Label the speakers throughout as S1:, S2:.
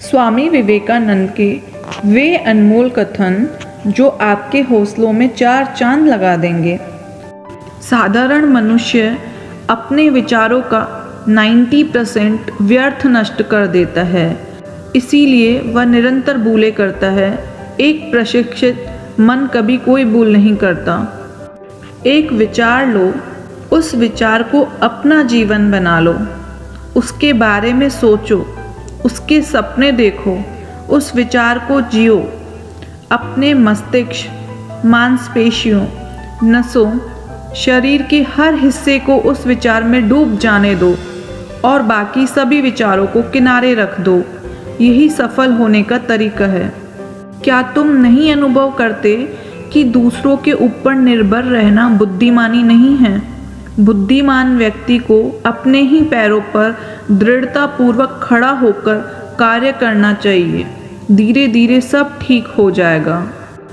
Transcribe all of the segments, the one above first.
S1: स्वामी विवेकानंद के वे अनमोल कथन जो आपके हौसलों में 4 चांद लगा देंगे। साधारण मनुष्य अपने विचारों का 90% व्यर्थ नष्ट कर देता है, इसीलिए वह निरंतर भूले करता है। एक प्रशिक्षित मन कभी कोई भूल नहीं करता। एक विचार लो, उस विचार को अपना जीवन बना लो, उसके बारे में सोचो, उसके सपने देखो, उस विचार को जियो। अपने मस्तिष्क, मांसपेशियों, नसों, शरीर के हर हिस्से को उस विचार में डूब जाने दो और बाकी सभी विचारों को किनारे रख दो। यही सफल होने का तरीका है। क्या तुम नहीं अनुभव करते कि दूसरों के ऊपर निर्भर रहना बुद्धिमानी नहीं है? बुद्धिमान व्यक्ति को अपने ही पैरों पर दृढ़तापूर्वक खड़ा होकर कार्य करना चाहिए। धीरे धीरे सब ठीक हो जाएगा।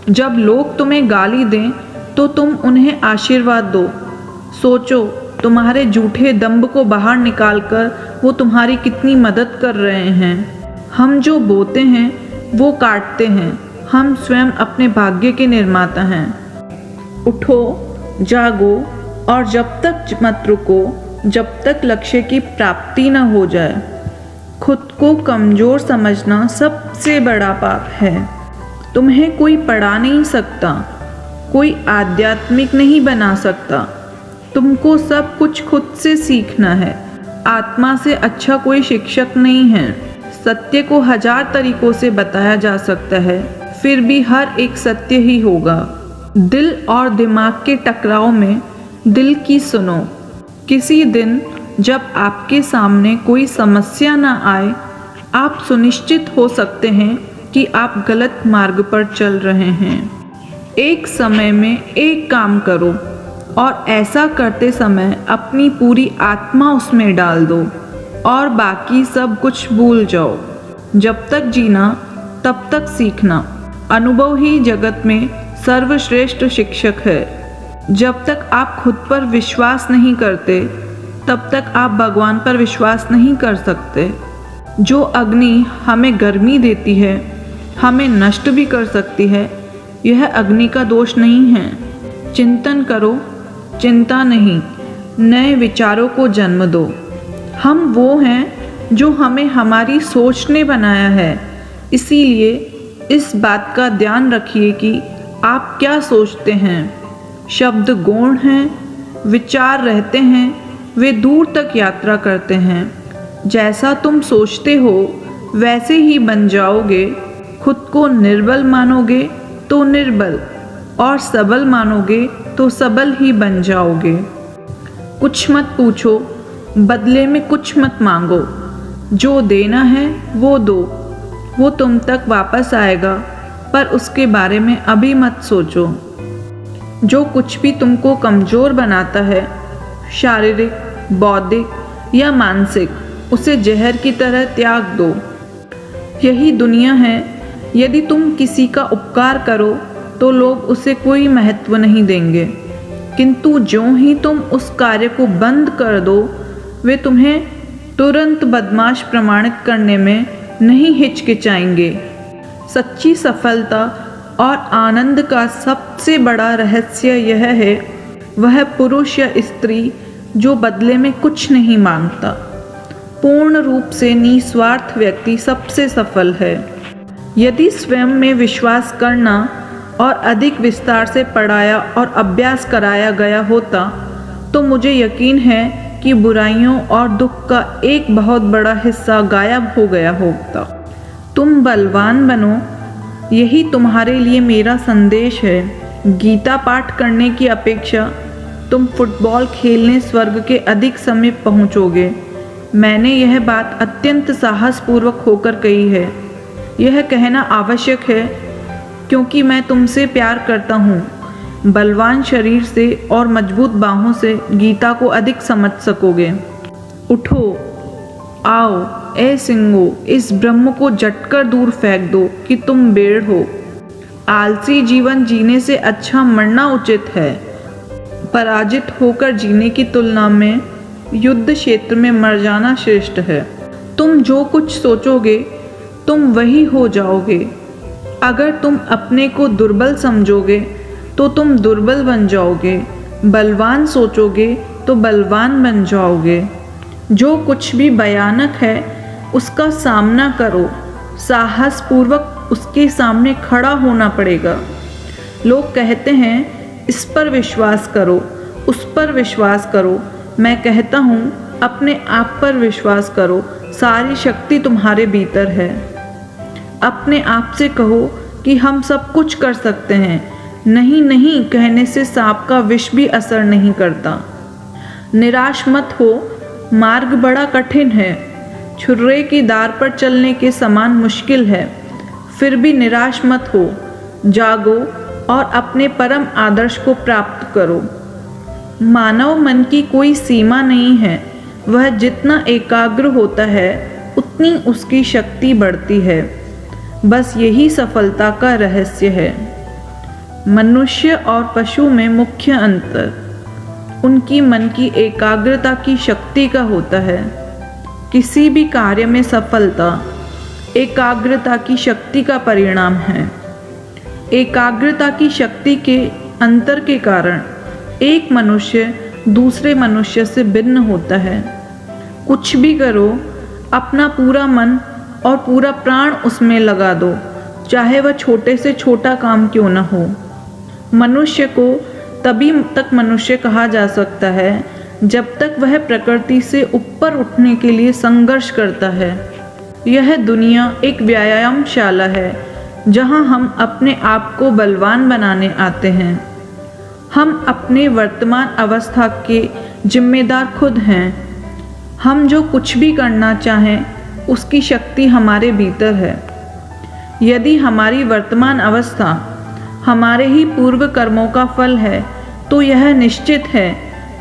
S1: जब लोग तुम्हें गाली दें तो तुम उन्हें आशीर्वाद दो। सोचो, तुम्हारे झूठे दंभ को बाहर निकालकर वो तुम्हारी कितनी मदद कर रहे हैं। हम जो बोते हैं वो काटते हैं। हम स्वयं अपने भाग्य के निर्माता हैं। उठो, जागो और जब तक मत रुको जब तक लक्ष्य की प्राप्ति न हो जाए। खुद को कमज़ोर समझना सबसे बड़ा पाप है। तुम्हें कोई पढ़ा नहीं सकता, कोई आध्यात्मिक नहीं बना सकता। तुमको सब कुछ खुद से सीखना है। आत्मा से अच्छा कोई शिक्षक नहीं है। सत्य को 1000 तरीकों से बताया जा सकता है, फिर भी हर एक सत्य ही होगा। दिल और दिमाग के टकराव में दिल की सुनो। किसी दिन जब आपके सामने कोई समस्या न आए, आप सुनिश्चित हो सकते हैं कि आप गलत मार्ग पर चल रहे हैं। एक समय में एक काम करो और ऐसा करते समय अपनी पूरी आत्मा उसमें डाल दो और बाकी सब कुछ भूल जाओ। जब तक जीना तब तक सीखना। अनुभव ही जगत में सर्वश्रेष्ठ शिक्षक है। जब तक आप खुद पर विश्वास नहीं करते तब तक आप भगवान पर विश्वास नहीं कर सकते। जो अग्नि हमें गर्मी देती है, हमें नष्ट भी कर सकती है, यह अग्नि का दोष नहीं है। चिंतन करो, चिंता नहीं। नए विचारों को जन्म दो। हम वो हैं जो हमें हमारी सोच ने बनाया है। इसीलिए इस बात का ध्यान रखिए कि आप क्या सोचते हैं। शब्द गौण हैं, विचार रहते हैं, वे दूर तक यात्रा करते हैं। जैसा तुम सोचते हो वैसे ही बन जाओगे। खुद को निर्बल मानोगे तो निर्बल और सबल मानोगे तो सबल ही बन जाओगे। कुछ मत पूछो, बदले में कुछ मत मांगो। जो देना है वो दो, वो तुम तक वापस आएगा, पर उसके बारे में अभी मत सोचो। जो कुछ भी तुमको कमज़ोर बनाता है, शारीरिक, बौद्धिक या मानसिक, उसे जहर की तरह त्याग दो। यही दुनिया है। यदि तुम किसी का उपकार करो तो लोग उसे कोई महत्व नहीं देंगे, किंतु ज्यों ही तुम उस कार्य को बंद कर दो, वे तुम्हें तुरंत बदमाश प्रमाणित करने में नहीं हिचकिचाएंगे। सच्ची सफलता और आनंद का सबसे बड़ा रहस्य यह है, वह पुरुष या स्त्री जो बदले में कुछ नहीं मांगता। पूर्ण रूप से निस्वार्थ व्यक्ति सबसे सफल है। यदि स्वयं में विश्वास करना और अधिक विस्तार से पढ़ाया और अभ्यास कराया गया होता तो मुझे यकीन है कि बुराइयों और दुख का एक बहुत बड़ा हिस्सा गायब हो गया होता। तुम बलवान बनो, यही तुम्हारे लिए मेरा संदेश है। गीता पाठ करने की अपेक्षा तुम फुटबॉल खेलने स्वर्ग के अधिक समीप पहुँचोगे। मैंने यह बात अत्यंत साहसपूर्वक होकर कही है। यह कहना आवश्यक है क्योंकि मैं तुमसे प्यार करता हूँ। बलवान शरीर से और मजबूत बाहों से गीता को अधिक समझ सकोगे। उठो, आओ ए सिंहो, इस ब्रह्म को झटकर दूर फेंक दो कि तुम बेड़ हो। आलसी जीवन जीने से अच्छा मरना उचित है। पराजित होकर जीने की तुलना में युद्ध क्षेत्र में मर जाना श्रेष्ठ है। तुम जो कुछ सोचोगे तुम वही हो जाओगे। अगर तुम अपने को दुर्बल समझोगे तो तुम दुर्बल बन जाओगे, बलवान सोचोगे तो बलवान बन जाओगे। जो कुछ भी भयानक है उसका सामना करो, साहसपूर्वक उसके सामने खड़ा होना पड़ेगा। लोग कहते हैं इस पर विश्वास करो, उस पर विश्वास करो। मैं कहता हूँ अपने आप पर विश्वास करो, सारी शक्ति तुम्हारे भीतर है। अपने आप से कहो कि हम सब कुछ कर सकते हैं। नहीं नहीं कहने से सांप का विष भी असर नहीं करता। निराश मत हो, मार्ग बड़ा कठिन है, छुर्रे की दार पर चलने के समान मुश्किल है। फिर भी निराश मत हो, जागो और अपने परम आदर्श को प्राप्त करो। मानव मन की कोई सीमा नहीं है, वह जितना एकाग्र होता है उतनी उसकी शक्ति बढ़ती है। बस यही सफलता का रहस्य है। मनुष्य और पशु में मुख्य अंतर उनकी मन की एकाग्रता की शक्ति का होता है। किसी भी कार्य में सफलता एकाग्रता की शक्ति का परिणाम है। एकाग्रता की शक्ति के अंतर के कारण एक मनुष्य दूसरे मनुष्य से भिन्न होता है। कुछ भी करो, अपना पूरा मन और पूरा प्राण उसमें लगा दो, चाहे वह छोटे से छोटा काम क्यों न हो। मनुष्य को तभी तक मनुष्य कहा जा सकता है जब तक वह प्रकृति से ऊपर उठने के लिए संघर्ष करता है। यह दुनिया एक व्यायामशाला है जहां हम अपने आप को बलवान बनाने आते हैं। हम अपने वर्तमान अवस्था के जिम्मेदार खुद हैं। हम जो कुछ भी करना चाहें उसकी शक्ति हमारे भीतर है। यदि हमारी वर्तमान अवस्था हमारे ही पूर्व कर्मों का फल है तो यह निश्चित है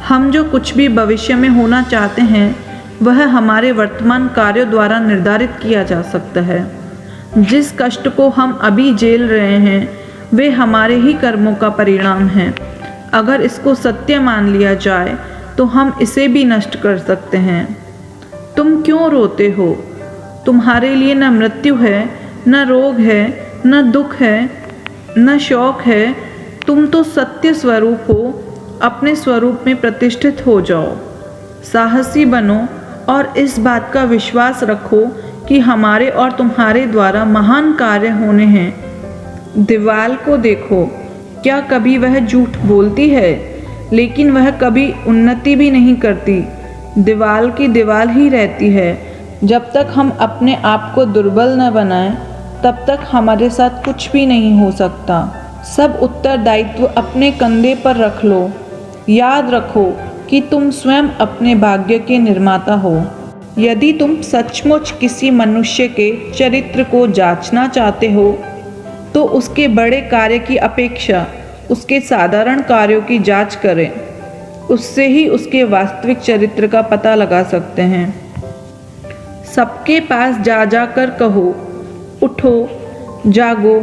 S1: हम जो कुछ भी भविष्य में होना चाहते हैं वह हमारे वर्तमान कार्यों द्वारा निर्धारित किया जा सकता है। जिस कष्ट को हम अभी झेल रहे हैं वे हमारे ही कर्मों का परिणाम है। अगर इसको सत्य मान लिया जाए तो हम इसे भी नष्ट कर सकते हैं। तुम क्यों रोते हो? तुम्हारे लिए न मृत्यु है, न रोग है, न दुख है, न शौक है। तुम तो सत्य स्वरूप हो। अपने स्वरूप में प्रतिष्ठित हो जाओ, साहसी बनो और इस बात का विश्वास रखो कि हमारे और तुम्हारे द्वारा महान कार्य होने हैं। दीवाल को देखो, क्या कभी वह झूठ बोलती है? लेकिन वह कभी उन्नति भी नहीं करती। दीवाल की दीवाल ही रहती है। जब तक हम अपने आप को दुर्बल न बनाएं तब तक हमारे साथ कुछ भी नहीं हो सकता। सब उत्तरदायित्व अपने कंधे पर रख लो। याद रखो कि तुम स्वयं अपने भाग्य के निर्माता हो। यदि तुम सचमुच किसी मनुष्य के चरित्र को जांचना चाहते हो तो उसके बड़े कार्य की अपेक्षा उसके साधारण कार्यों की जांच करें। उससे ही उसके वास्तविक चरित्र का पता लगा सकते हैं। सबके पास जा जाकर कहो, उठो, जागो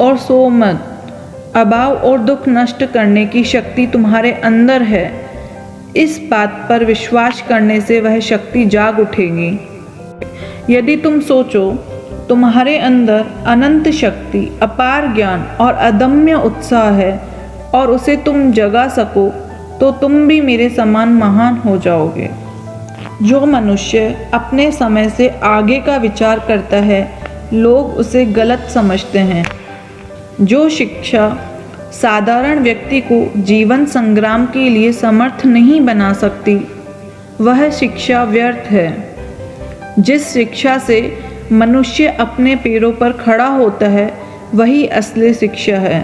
S1: और सो मत। अभाव और दुख नष्ट करने की शक्ति तुम्हारे अंदर है। इस बात पर विश्वास करने से वह शक्ति जाग उठेगी। यदि तुम सोचो तुम्हारे अंदर अनंत शक्ति, अपार ज्ञान और अदम्य उत्साह है और उसे तुम जगा सको तो तुम भी मेरे समान महान हो जाओगे। जो मनुष्य अपने समय से आगे का विचार करता है लोग उसे गलत समझते हैं। जो शिक्षा साधारण व्यक्ति को जीवन संग्राम के लिए समर्थ नहीं बना सकती वह शिक्षा व्यर्थ है। जिस शिक्षा से मनुष्य अपने पैरों पर खड़ा होता है वही असली शिक्षा है।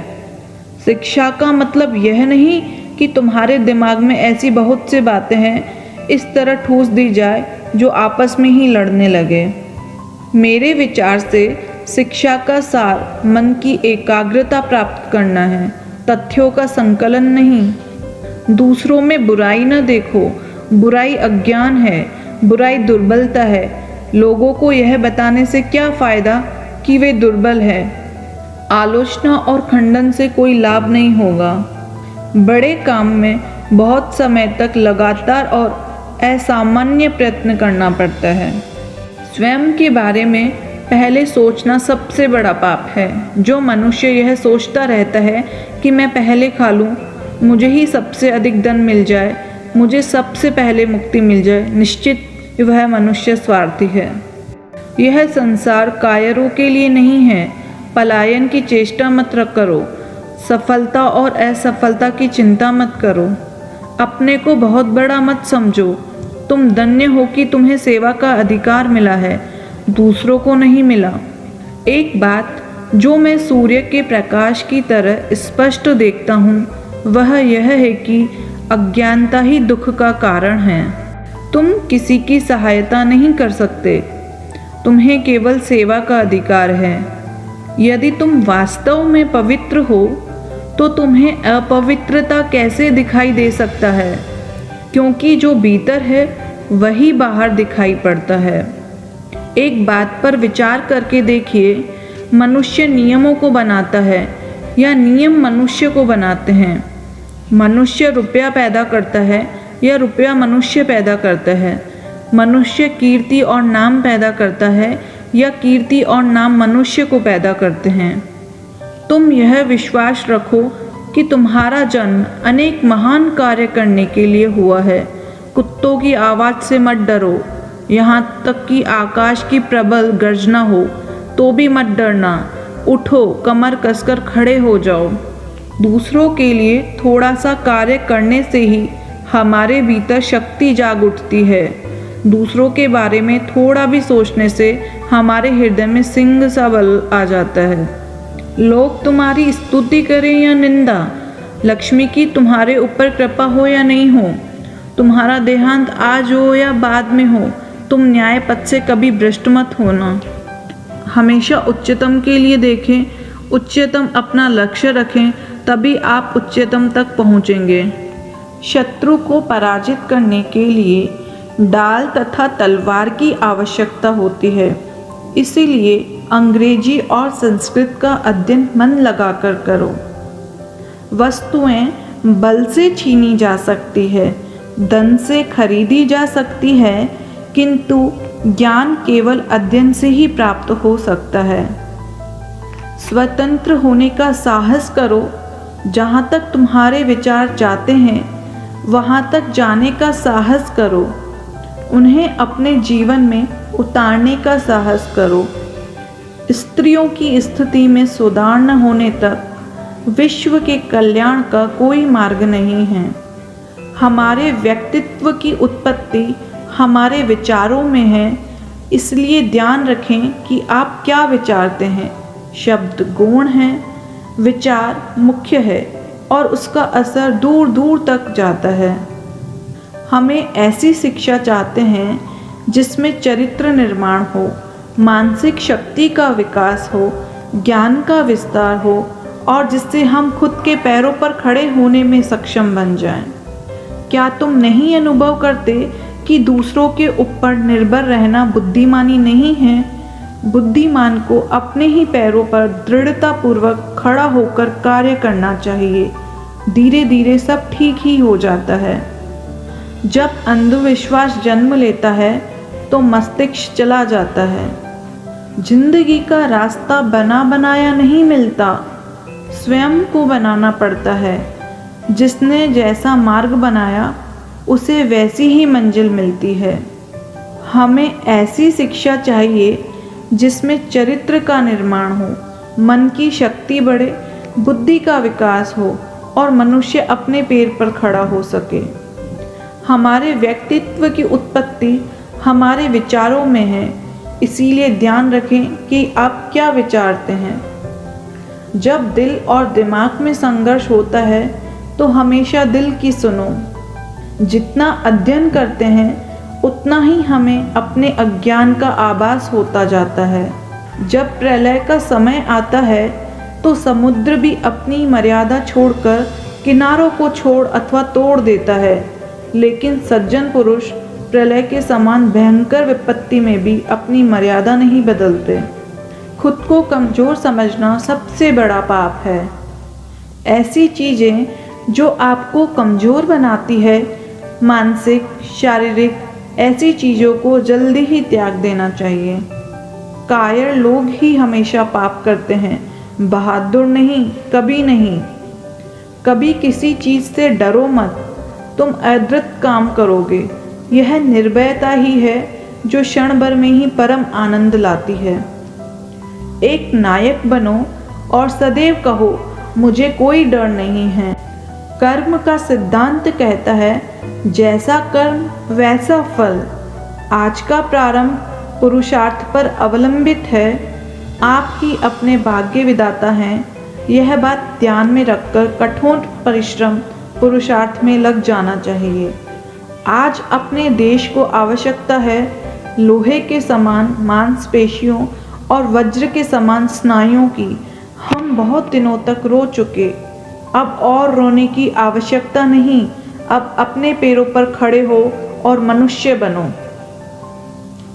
S1: शिक्षा का मतलब यह नहीं कि तुम्हारे दिमाग में ऐसी बहुत सी बातें हैं इस तरह ठूस दी जाए जो आपस में ही लड़ने लगे। मेरे विचार से शिक्षा का सार मन की एकाग्रता प्राप्त करना है, तथ्यों का संकलन नहीं। दूसरों में बुराई न देखो, बुराई अज्ञान है, बुराई दुर्बलता है। लोगों को यह बताने से क्या फ़ायदा कि वे दुर्बल हैं। आलोचना और खंडन से कोई लाभ नहीं होगा। बड़े काम में बहुत समय तक लगातार और असामान्य प्रयत्न करना पड़ता है। स्वयं के बारे में पहले सोचना सबसे बड़ा पाप है। जो मनुष्य यह सोचता रहता है कि मैं पहले खा लूँ, मुझे ही सबसे अधिक धन मिल जाए, मुझे सबसे पहले मुक्ति मिल जाए, निश्चित वह मनुष्य स्वार्थी है। यह संसार कायरों के लिए नहीं है। पलायन की चेष्टा मत करो, सफलता और असफलता की चिंता मत करो, अपने को बहुत बड़ा मत समझो। तुम धन्य हो कि तुम्हें सेवा का अधिकार मिला है, दूसरों को नहीं मिला। एक बात जो मैं सूर्य के प्रकाश की तरह स्पष्ट देखता हूँ, वह यह है कि अज्ञानता ही दुख का कारण है। तुम किसी की सहायता नहीं कर सकते, तुम्हें केवल सेवा का अधिकार है। यदि तुम वास्तव में पवित्र हो तो तुम्हें अपवित्रता कैसे दिखाई दे सकता है, क्योंकि जो भीतर है वही बाहर दिखाई पड़ता है। एक बात पर विचार करके देखिए, मनुष्य नियमों को बनाता है या नियम मनुष्य को बनाते हैं? मनुष्य रुपया पैदा करता है या रुपया मनुष्य पैदा करता है? मनुष्य कीर्ति और नाम पैदा करता है या कीर्ति और नाम मनुष्य को पैदा करते हैं? तुम यह विश्वास रखो कि तुम्हारा जन्म अनेक महान कार्य करने के लिए हुआ है। कुत्तों की आवाज़ से मत डरो, यहाँ तक कि आकाश की प्रबल गर्जना हो तो भी मत डरना। उठो, कमर कसकर खड़े हो जाओ। दूसरों के लिए थोड़ा सा कार्य करने से ही हमारे भीतर शक्ति जाग उठती है। दूसरों के बारे में थोड़ा भी सोचने से हमारे हृदय में सिंह सा बल आ जाता है। लोग तुम्हारी स्तुति करें या निंदा, लक्ष्मी की तुम्हारे ऊपर कृपा हो या नहीं हो, तुम्हारा देहांत आज हो या बाद में हो, तुम न्याय पथ से कभी भ्रष्ट मत होना। हमेशा उच्चतम के लिए देखें, उच्चतम अपना लक्ष्य रखें, तभी आप उच्चतम तक पहुँचेंगे। शत्रु को पराजित करने के लिए डाल तथा तलवार की आवश्यकता होती है। इसीलिए अंग्रेजी और संस्कृत का अध्ययन मन लगाकर करो। वस्तुएं बल से छीनी जा सकती है, धन से खरीदी जा सकती है, किंतु ज्ञान केवल अध्ययन से ही प्राप्त हो सकता है। स्वतंत्र होने का साहस करो। जहाँ तक तुम्हारे विचार जाते हैं, वहाँ तक जाने का साहस करो। उन्हें अपने जीवन में उतारने का साहस करो। स्त्रियों की स्थिति में सुधार न होने तक विश्व के कल्याण का कोई मार्ग नहीं है। हमारे व्यक्तित्व की उत्पत्ति हमारे विचारों में है, इसलिए ध्यान रखें कि आप क्या विचारते हैं। शब्द गौण है, विचार मुख्य है और उसका असर दूर दूर तक जाता है। हमें ऐसी शिक्षा चाहते हैं जिसमें चरित्र निर्माण हो, मानसिक शक्ति का विकास हो, ज्ञान का विस्तार हो और जिससे हम खुद के पैरों पर खड़े होने में सक्षम बन जाएं। क्या तुम नहीं अनुभव करते कि दूसरों के ऊपर निर्भर रहना बुद्धिमानी नहीं है? बुद्धिमान को अपने ही पैरों पर दृढ़तापूर्वक खड़ा होकर कार्य करना चाहिए। धीरे धीरे सब ठीक ही हो जाता है। जब अंधविश्वास जन्म लेता है तो मस्तिष्क चला जाता है। जिंदगी का रास्ता बना बनाया नहीं मिलता, स्वयं को बनाना पड़ता है। जिसने जैसा मार्ग बनाया उसे वैसी ही मंजिल मिलती है। हमें ऐसी शिक्षा चाहिए जिसमें चरित्र का निर्माण हो, मन की शक्ति बढ़े, बुद्धि का विकास हो और मनुष्य अपने पैर पर खड़ा हो सके। हमारे व्यक्तित्व की उत्पत्ति हमारे विचारों में है, इसीलिए ध्यान रखें कि आप क्या विचारते हैं। जब दिल और दिमाग में संघर्ष होता है तो हमेशा दिल की सुनो। जितना अध्ययन करते हैं उतना ही हमें अपने अज्ञान का आभास होता जाता है। जब प्रलय का समय आता है तो समुद्र भी अपनी मर्यादा छोड़कर किनारों को छोड़ अथवा तोड़ देता है, लेकिन सज्जन पुरुष प्रलय के समान भयंकर विपत्ति में भी अपनी मर्यादा नहीं बदलते। खुद को कमज़ोर समझना सबसे बड़ा पाप है। ऐसी चीज़ें जो आपको कमज़ोर बनाती है, मानसिक, शारीरिक, ऐसी चीज़ों को जल्दी ही त्याग देना चाहिए। कायर लोग ही हमेशा पाप करते हैं, बहादुर नहीं, कभी नहीं। कभी किसी चीज़ से डरो मत, तुम अद्भुत काम करोगे। यह निर्भयता ही है जो क्षण भर में ही परम आनंद लाती है। एक नायक बनो और सदैव कहो, मुझे कोई डर नहीं है। कर्म का सिद्धांत कहता है, जैसा कर्म वैसा फल। आज का प्रारंभ पुरुषार्थ पर अवलंबित है। आप ही अपने भाग्य विधाता हैं। यह बात ध्यान में रखकर कठोर परिश्रम पुरुषार्थ में लग जाना चाहिए। आज अपने देश को आवश्यकता है लोहे के समान मांसपेशियों और वज्र के समान स्नायुओं की। हम बहुत दिनों तक रो चुके, अब और रोने की आवश्यकता नहीं। अब अपने पैरों पर खड़े हो और मनुष्य बनो।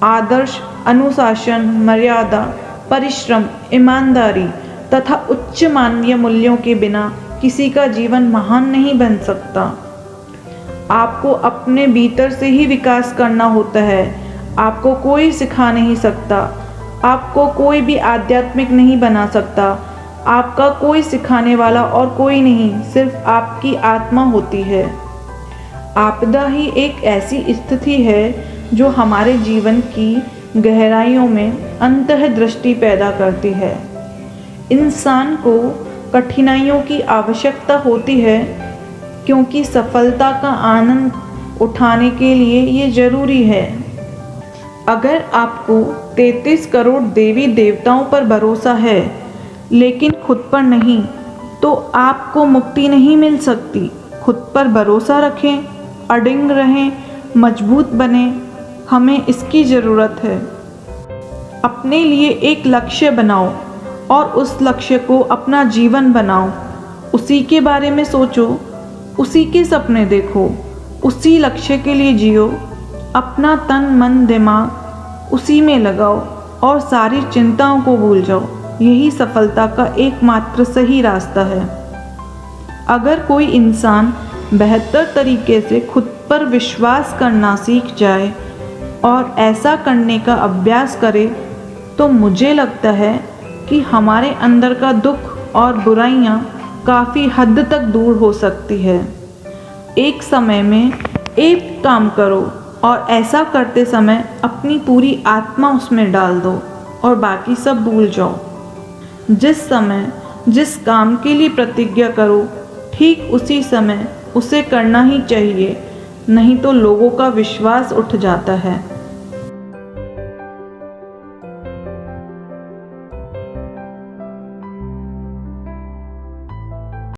S1: आदर्श, अनुशासन, मर्यादा, परिश्रम, ईमानदारी तथा उच्च मानवीय मूल्यों के बिना किसी का जीवन महान नहीं बन सकता। आपको अपने भीतर से ही विकास करना होता है। आपको कोई सिखा नहीं सकता। आपको कोई भी आध्यात्मिक नहीं बना सकता। आपका कोई सिखाने वाला और कोई नहीं, सिर्फ आपकी आत्मा होती है। आपदा ही एक ऐसी स्थिति है जो हमारे जीवन की गहराइयों में अंतर्दृष्टि पैदा करती है। इंसान को कठिनाइयों की आवश्यकता होती है क्योंकि सफलता का आनंद उठाने के लिए ये जरूरी है। अगर आपको 33 करोड़ देवी देवताओं पर भरोसा है लेकिन खुद पर नहीं, तो आपको मुक्ति नहीं मिल सकती। खुद पर भरोसा रखें, अडिग रहें, मजबूत बने। हमें इसकी ज़रूरत है। अपने लिए एक लक्ष्य बनाओ और उस लक्ष्य को अपना जीवन बनाओ। उसी के बारे में सोचो, उसी के सपने देखो, उसी लक्ष्य के लिए जियो। अपना तन मन दिमाग उसी में लगाओ और सारी चिंताओं को भूल जाओ। यही सफलता का एकमात्र सही रास्ता है। अगर कोई इंसान बेहतर तरीके से खुद पर विश्वास करना सीख जाए और ऐसा करने का अभ्यास करे, तो मुझे लगता है कि हमारे अंदर का दुख और बुराइयां काफ़ी हद तक दूर हो सकती है। एक समय में एक काम करो और ऐसा करते समय अपनी पूरी आत्मा उसमें डाल दो और बाकी सब भूल जाओ। जिस समय जिस काम के लिए प्रतिज्ञा करो, ठीक उसी समय उसे करना ही चाहिए, नहीं तो लोगों का विश्वास उठ जाता है।